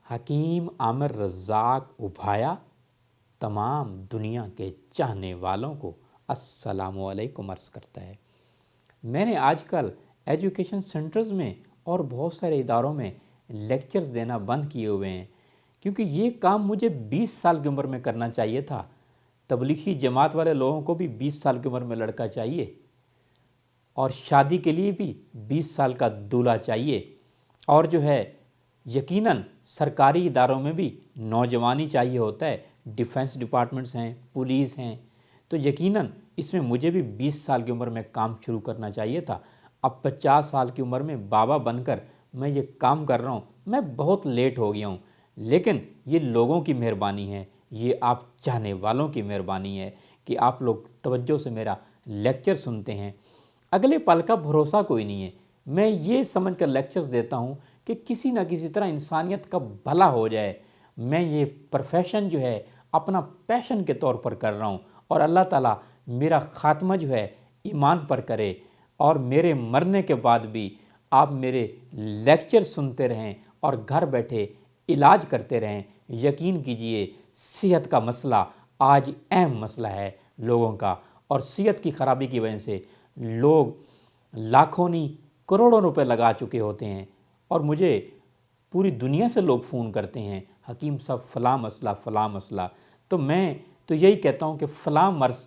حکیم عامر رزاق ابھایا تمام دنیا کے چاہنے والوں کو السلام علیکم عرض کرتا ہے۔ میں نے آج کل ایجوکیشن سینٹرز میں اور بہت سارے اداروں میں لیکچرز دینا بند کیے ہوئے ہیں، کیونکہ یہ کام مجھے 20 سال کی عمر میں کرنا چاہیے تھا۔ تبلیغی جماعت والے لوگوں کو بھی 20 سال کی عمر میں لڑکا چاہیے، اور شادی کے لیے بھی 20 سال کا دولہا چاہیے، اور یقیناً سرکاری اداروں میں بھی نوجوانی چاہیے ہوتا ہے، ڈیفنس ڈپارٹمنٹس ہیں، پولیس ہیں، تو یقیناً اس میں مجھے بھی 20 سال کی عمر میں کام شروع کرنا چاہیے تھا۔ اب 50 سال کی عمر میں بابا بن کر میں یہ کام کر رہا ہوں، میں بہت لیٹ ہو گیا ہوں، لیکن یہ لوگوں کی مہربانی ہے، یہ آپ چاہنے والوں کی مہربانی ہے کہ آپ لوگ توجہ سے میرا لیکچر سنتے ہیں۔ اگلے پل کا بھروسہ کوئی نہیں ہے، میں یہ سمجھ کر لیکچرز دیتا ہوں کہ کسی نہ کسی طرح انسانیت کا بھلا ہو جائے۔ میں یہ پروفیشن اپنا پیشن کے طور پر کر رہا ہوں، اور اللہ تعالیٰ میرا خاتمہ ایمان پر کرے، اور میرے مرنے کے بعد بھی آپ میرے لیکچر سنتے رہیں اور گھر بیٹھے علاج کرتے رہیں۔ یقین کیجئے صحت کا مسئلہ آج اہم مسئلہ ہے لوگوں کا، اور صحت کی خرابی کی وجہ سے لوگ لاکھوں نہیں کروڑوں روپے لگا چکے ہوتے ہیں، اور مجھے پوری دنیا سے لوگ فون کرتے ہیں، حکیم صاحب فلاں مسئلہ فلاں مسئلہ، تو میں تو یہی کہتا ہوں کہ فلاں مرض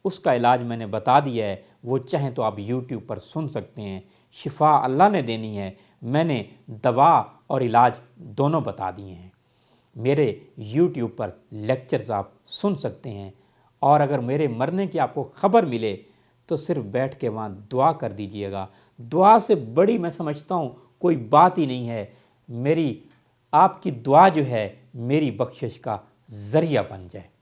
اس کا علاج میں نے بتا دیا ہے، وہ چاہیں تو آپ یوٹیوب پر سن سکتے ہیں۔ شفا اللہ نے دینی ہے، میں نے دوا اور علاج دونوں بتا دیے ہیں۔ میرے یوٹیوب پر لیکچرز آپ سن سکتے ہیں، اور اگر میرے مرنے کی آپ کو خبر ملے تو صرف بیٹھ کے وہاں دعا کر دیجئے گا۔ دعا سے بڑی میں سمجھتا ہوں کوئی بات ہی نہیں ہے، میری آپ کی دعا میری بخشش کا ذریعہ بن جائے۔